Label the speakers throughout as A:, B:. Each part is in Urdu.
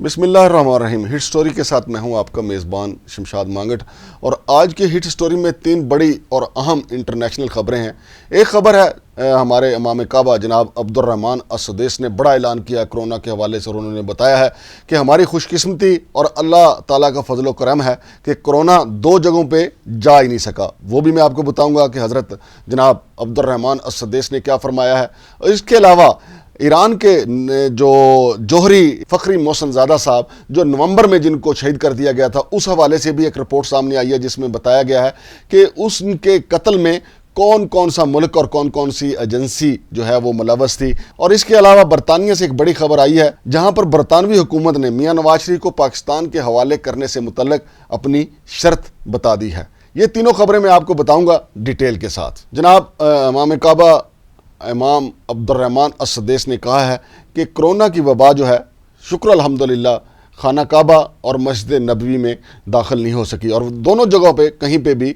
A: بسم اللہ الرحمن الرحیم۔ ہٹ سٹوری کے ساتھ میں ہوں آپ کا میزبان شمشاد مانگٹ، اور آج کے ہٹ سٹوری میں 3 بڑی اور اہم انٹرنیشنل خبریں ہیں۔ ایک خبر ہے ہمارے امام کعبہ جناب عبد الرحمن السدیس نے بڑا اعلان کیا کرونا کے حوالے سے، اور انہوں نے بتایا ہے کہ ہماری خوش قسمتی اور اللہ تعالیٰ کا فضل و کرم ہے کہ کرونا 2 جگہوں پہ جا ہی نہیں سکا۔ وہ بھی میں آپ کو بتاؤں گا کہ حضرت جناب عبد الرحمن السدیس نے کیا فرمایا ہے۔ اور اس کے علاوہ ایران کے جو جوہری فخری محسن زادہ صاحب جو نومبر میں جن کو شہید کر دیا گیا تھا، اس حوالے سے بھی ایک رپورٹ سامنے آئی ہے جس میں بتایا گیا ہے کہ اس کے قتل میں کون کون سا ملک اور کون کون سی ایجنسی جو ہے وہ ملوث تھی۔ اور اس کے علاوہ برطانیہ سے ایک بڑی خبر آئی ہے جہاں پر برطانوی حکومت نے میاں نواز شریف کو پاکستان کے حوالے کرنے سے متعلق اپنی شرط بتا دی ہے۔ یہ تینوں خبریں میں آپ کو بتاؤں گا ڈیٹیل کے ساتھ۔ جناب امام کعبہ امام عبد الرحمن السدیس نے کہا ہے کہ کرونا کی وبا جو ہے شکر الحمدللہ خانہ کعبہ اور مسجد نبوی میں داخل نہیں ہو سکی، اور دونوں جگہوں پہ کہیں پہ بھی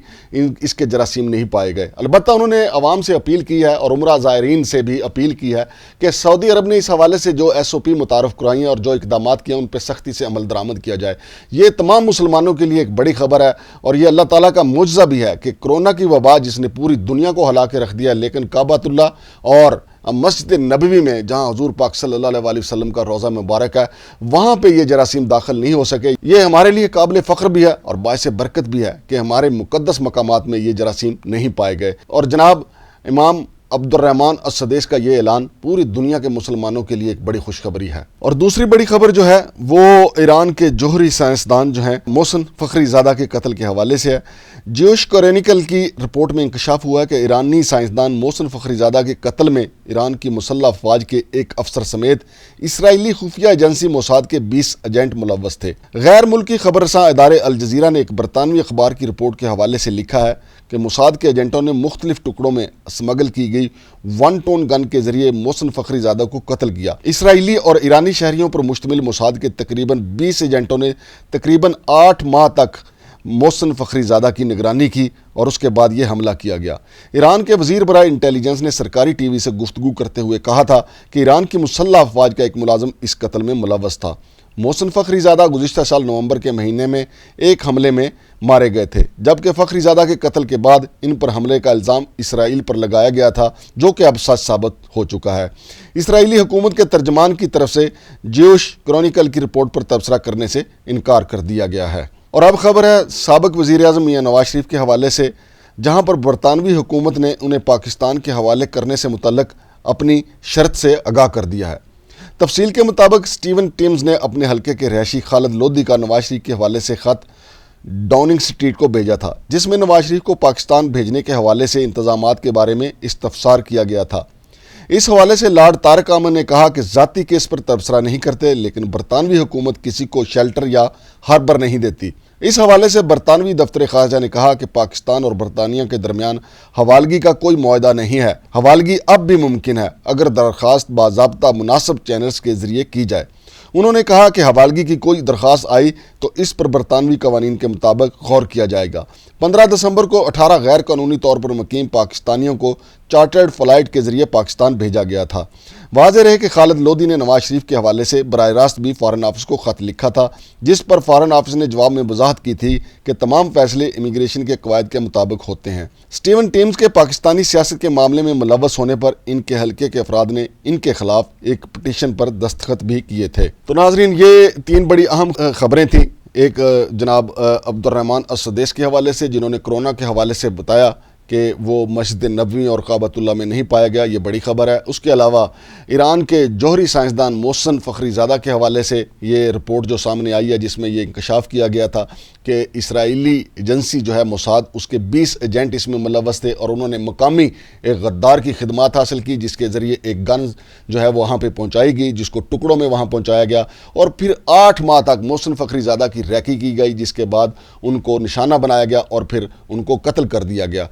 A: اس کے جراثیم نہیں پائے گئے۔ البتہ انہوں نے عوام سے اپیل کی ہے اور عمرہ زائرین سے بھی اپیل کی ہے کہ سعودی عرب نے اس حوالے سے جو SOP متعارف کرائی ہیں اور جو اقدامات کیے ہیں ان پہ سختی سے عمل درآمد کیا جائے۔ یہ تمام مسلمانوں کے لیے ایک بڑی خبر ہے، اور یہ اللہ تعالیٰ کا معجزہ بھی ہے کہ کرونا کی وبا جس نے پوری دنیا کو ہلا کے رکھ دیا، لیکن کعبۃ اللہ اور مسجد نبوی میں جہاں حضور پاک صلی اللہ علیہ وسلم کا روضہ مبارک ہے، وہاں پہ یہ جراثیم داخل نہیں ہو سکے۔ یہ ہمارے لیے قابل فخر بھی ہے اور باعث برکت بھی ہے کہ ہمارے مقدس مقامات میں یہ جراثیم نہیں پائے گئے۔ اور جناب امام عبد الرحمن السدیس کا یہ اعلان پوری دنیا کے مسلمانوں کے لیے ایک بڑی خوشخبری ہے۔ اور دوسری بڑی خبر جو ہے وہ ایران کے جوہری سائنسدان جو ہیں محسن فخری زادہ کے قتل کے حوالے سے ہے۔ جیوش کرونیکل کی رپورٹ میں انکشاف ہوا ہے کہ ایرانی سائنسدان محسن فخری زادہ کے قتل میں ایران کی مسلح افواج کے ایک افسر سمیت اسرائیلی خفیہ ایجنسی موساد کے 20 ایجنٹ ملوث تھے۔ غیر ملکی خبر رساں ادارے الجزیرہ نے ایک برطانوی اخبار کی رپورٹ کے حوالے سے لکھا ہے کہ موساد کے ایجنٹوں نے مختلف ٹکڑوں میں اسمگل کی گئی 1 ٹون گن کے ذریعے محسن فخری زادہ کو قتل کیا۔ اسرائیلی اور ایرانی شہریوں پر مشتمل موساد کے تقریباً 20 ایجنٹوں نے تقریباً 8 ماہ تک محسن فخری زادہ کی نگرانی کی، اور اس کے بعد یہ حملہ کیا گیا۔ ایران کے وزیر برائے انٹیلیجنس نے سرکاری ٹی وی سے گفتگو کرتے ہوئے کہا تھا کہ ایران کی مسلح افواج کا ایک ملازم اس قتل میں ملوث تھا۔ محسن فخری زادہ گزشتہ سال نومبر کے مہینے میں ایک حملے میں مارے گئے تھے، جبکہ فخری زادہ کے قتل کے بعد ان پر حملے کا الزام اسرائیل پر لگایا گیا تھا، جو کہ اب سچ ثابت ہو چکا ہے۔ اسرائیلی حکومت کے ترجمان کی طرف سے جیوش کرونیکل کی رپورٹ پر تبصرہ کرنے سے انکار کر دیا گیا ہے۔ اور اب خبر ہے سابق وزیر اعظم میاں نواز شریف کے حوالے سے، جہاں پر برطانوی حکومت نے انہیں پاکستان کے حوالے کرنے سے متعلق اپنی شرط سے آگاہ کر دیا ہے۔ تفصیل کے مطابق سٹیون ٹیمز نے اپنے حلقے کے رہائشی خالد لودھی کا نواز شریف کے حوالے سے خط ڈاؤننگ اسٹریٹ کو بھیجا تھا، جس میں نواز شریف کو پاکستان بھیجنے کے حوالے سے انتظامات کے بارے میں استفسار کیا گیا تھا۔ اس حوالے سے لارڈ طارق احمد نے کہا کہ ذاتی کیس پر تبصرہ نہیں کرتے، لیکن برطانوی حکومت کسی کو شیلٹر یا ہاربر نہیں دیتی۔ اس حوالے سے برطانوی دفتر خارجہ نے کہا کہ پاکستان اور برطانیہ کے درمیان حوالگی کا کوئی معاہدہ نہیں ہے۔ حوالگی اب بھی ممکن ہے اگر درخواست باضابطہ مناسب چینلز کے ذریعے کی جائے۔ انہوں نے کہا کہ حوالگی کی کوئی درخواست آئی تو اس پر برطانوی قوانین کے مطابق غور کیا جائے گا۔ 15 دسمبر کو 18 غیر قانونی طور پر مقیم پاکستانیوں کو چارٹرڈ فلائٹ کے ذریعے پاکستان بھیجا گیا تھا۔ واضح رہے کہ خالد لودھی نے نواز شریف کے حوالے سے براہ راست بھی فارن آفس کو خط لکھا تھا، جس پر فارن آفس نے جواب میں وضاحت کی تھی کہ تمام فیصلے امیگریشن کے قواعد کے مطابق ہوتے ہیں۔ سٹیون ٹیمز کے پاکستانی سیاست کے معاملے میں ملوث ہونے پر ان کے حلقے کے افراد نے ان کے خلاف ایک پٹیشن پر دستخط بھی کیے تھے۔ تو ناظرین، یہ 3 بڑی اہم خبریں تھیں۔ ایک جناب عبد الرحمن السدیس کے حوالے سے، جنہوں نے کرونا کے حوالے سے بتایا کہ وہ مسجد نبوی اور کعبۃ اللہ میں نہیں پایا گیا، یہ بڑی خبر ہے۔ اس کے علاوہ ایران کے جوہری سائنسدان محسن فخری زادہ کے حوالے سے یہ رپورٹ جو سامنے آئی ہے، جس میں یہ انکشاف کیا گیا تھا کہ اسرائیلی ایجنسی جو ہے موساد، اس کے 20 ایجنٹ اس میں ملوث تھے، اور انہوں نے مقامی ایک غدار کی خدمات حاصل کی، جس کے ذریعے ایک گن جو ہے وہاں پہ پہنچائی گئی، جس کو ٹکڑوں میں وہاں پہنچایا گیا، اور پھر 8 ماہ تک محسن فخری زادہ کی ریکی کی گئی، جس کے بعد ان کو نشانہ بنایا گیا اور پھر ان کو قتل کر دیا گیا۔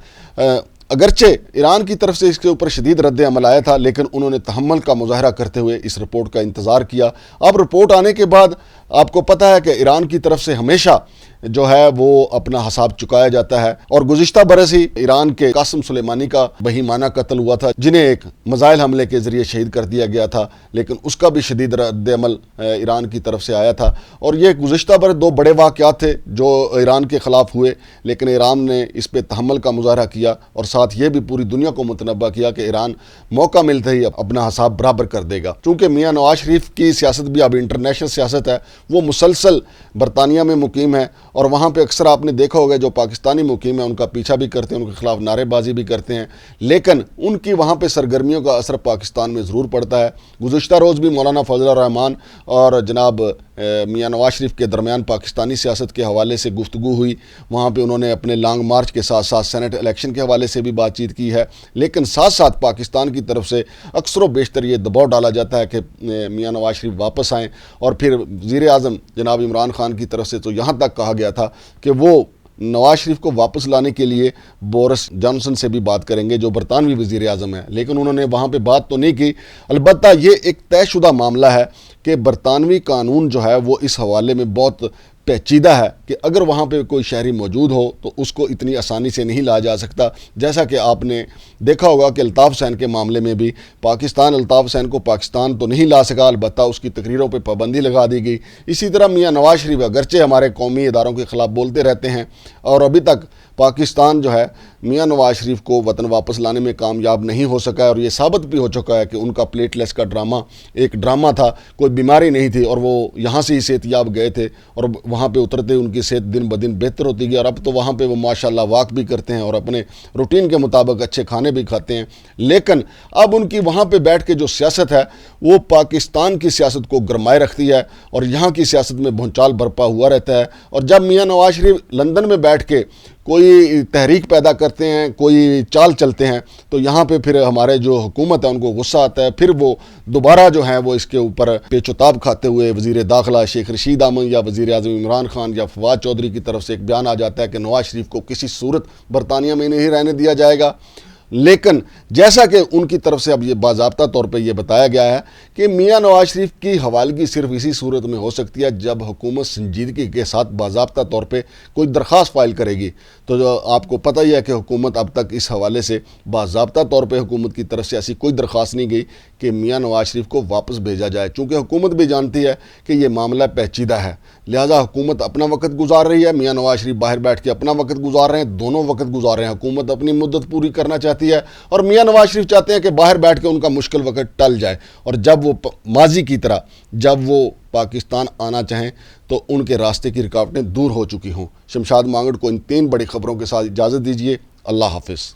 A: اگرچہ ایران کی طرف سے اس کے اوپر شدید رد عمل آیا تھا، لیکن انہوں نے تحمل کا مظاہرہ کرتے ہوئے اس رپورٹ کا انتظار کیا۔ اب رپورٹ آنے کے بعد آپ کو پتہ ہے کہ ایران کی طرف سے ہمیشہ جو ہے وہ اپنا حساب چکایا جاتا ہے۔ اور گزشتہ برس ہی ایران کے قاسم سلیمانی کا بہیمانہ قتل ہوا تھا، جنہیں ایک میزائل حملے کے ذریعے شہید کر دیا گیا تھا، لیکن اس کا بھی شدید رد عمل ایران کی طرف سے آیا تھا۔ اور یہ گزشتہ برس دو بڑے واقعات تھے جو ایران کے خلاف ہوئے، لیکن ایران نے اس پہ تحمل کا مظاہرہ کیا اور ساتھ یہ بھی پوری دنیا کو متنبہ کیا کہ ایران موقع ملتے ہی اپنا حساب برابر کر دے گا۔ چونکہ میاں نواز شریف کی سیاست بھی اب انٹرنیشنل سیاست ہے، وہ مسلسل برطانیہ میں مقیم ہے، اور وہاں پہ اکثر آپ نے دیکھا ہوگا جو پاکستانی مقیم ہیں ان کا پیچھا بھی کرتے ہیں، ان کے خلاف نعرے بازی بھی کرتے ہیں، لیکن ان کی وہاں پہ سرگرمیوں کا اثر پاکستان میں ضرور پڑتا ہے۔ گزشتہ روز بھی مولانا فضل الرحمان اور جناب میاں نواز شریف کے درمیان پاکستانی سیاست کے حوالے سے گفتگو ہوئی، وہاں پہ انہوں نے اپنے لانگ مارچ کے ساتھ ساتھ سینٹ الیکشن کے حوالے سے بھی بات چیت کی ہے، لیکن ساتھ ساتھ پاکستان کی طرف سے اکثر و بیشتر یہ دباؤ ڈالا جاتا ہے کہ میاں نواز شریف واپس آئیں، اور پھر وزیر اعظم جناب عمران خان کی طرف سے تو یہاں تک کہا گیا تھا کہ وہ نواز شریف کو واپس لانے کے لیے بورس جانسن سے بھی بات کریں گے جو برطانوی وزیر اعظم ہیں، لیکن انہوں نے وہاں پہ بات تو نہیں کی۔ البتہ یہ ایک طے شدہ معاملہ ہے کہ برطانوی قانون جو ہے وہ اس حوالے میں بہت پیچیدہ ہے کہ اگر وہاں پہ کوئی شہری موجود ہو تو اس کو اتنی آسانی سے نہیں لایا جا سکتا، جیسا کہ آپ نے دیکھا ہوگا کہ الطاف حسین کے معاملے میں بھی پاکستان الطاف حسین کو پاکستان تو نہیں لا سکا، البتہ اس کی تقریروں پہ پابندی لگا دی گئی۔ اسی طرح میاں نواز شریف اگرچہ ہمارے قومی اداروں کے خلاف بولتے رہتے ہیں، اور ابھی تک پاکستان جو ہے میاں نواز شریف کو وطن واپس لانے میں کامیاب نہیں ہو سکا ہے، اور یہ ثابت بھی ہو چکا ہے کہ ان کا پلیٹلیس کا ڈرامہ ایک ڈرامہ تھا، کوئی بیماری نہیں تھی، اور وہ یہاں سے ہی صحت یاب گئے تھے، اور وہاں پہ اترتے ان کی صحت دن بدن بہتر ہوتی گئی، اور اب تو وہاں پہ وہ ماشاءاللہ واک بھی کرتے ہیں اور اپنے روٹین کے مطابق اچھے کھانے بھی کھاتے ہیں۔ لیکن اب ان کی وہاں پہ بیٹھ کے جو سیاست ہے وہ پاکستان کی سیاست کو گرمائے رکھتی ہے، اور یہاں کی سیاست میں بھونچال برپا ہوا رہتا ہے۔ اور جب میاں نواز شریف لندن میں بیٹھ کے کوئی تحریک پیدا کرتے ہیں، کوئی چال چلتے ہیں، تو یہاں پہ پھر ہمارے جو حکومت ہے ان کو غصہ آتا ہے، پھر وہ دوبارہ جو ہیں وہ اس کے اوپر پیچ و تاب کھاتے ہوئے وزیر داخلہ شیخ رشید احمد یا وزیر اعظم عمران خان یا فواد چودھری کی طرف سے ایک بیان آ جاتا ہے کہ نواز شریف کو کسی صورت برطانیہ میں نہیں رہنے دیا جائے گا۔ لیکن جیسا کہ ان کی طرف سے اب یہ باضابطہ طور پہ یہ بتایا گیا ہے کہ میاں نواز شریف کی حوالگی صرف اسی صورت میں ہو سکتی ہے جب حکومت سنجیدگی کے ساتھ باضابطہ طور پہ کوئی درخواست فائل کرے گی۔ تو جو آپ کو پتہ ہی ہے کہ حکومت اب تک اس حوالے سے باضابطہ طور پہ حکومت کی طرف سے ایسی کوئی درخواست نہیں گئی کہ میاں نواز شریف کو واپس بھیجا جائے، چونکہ حکومت بھی جانتی ہے کہ یہ معاملہ پیچیدہ ہے، لہٰذا حکومت اپنا وقت گزار رہی ہے، میاں نواز شریف باہر بیٹھ کے اپنا وقت گزار رہے ہیں، دونوں وقت گزار رہے ہیں۔ حکومت اپنی مدت پوری کرنا چاہتی ہے اور میاں نواز شریف چاہتے ہیں کہ باہر بیٹھ کے ان کا مشکل وقت ٹل جائے، اور جب وہ ماضی کی طرح جب وہ پاکستان آنا چاہیں تو ان کے راستے کی رکاوٹیں دور ہو چکی ہوں۔ شمشاد مانگڑ کو ان 3 بڑی خبروں کے ساتھ اجازت دیجیے۔ اللہ حافظ۔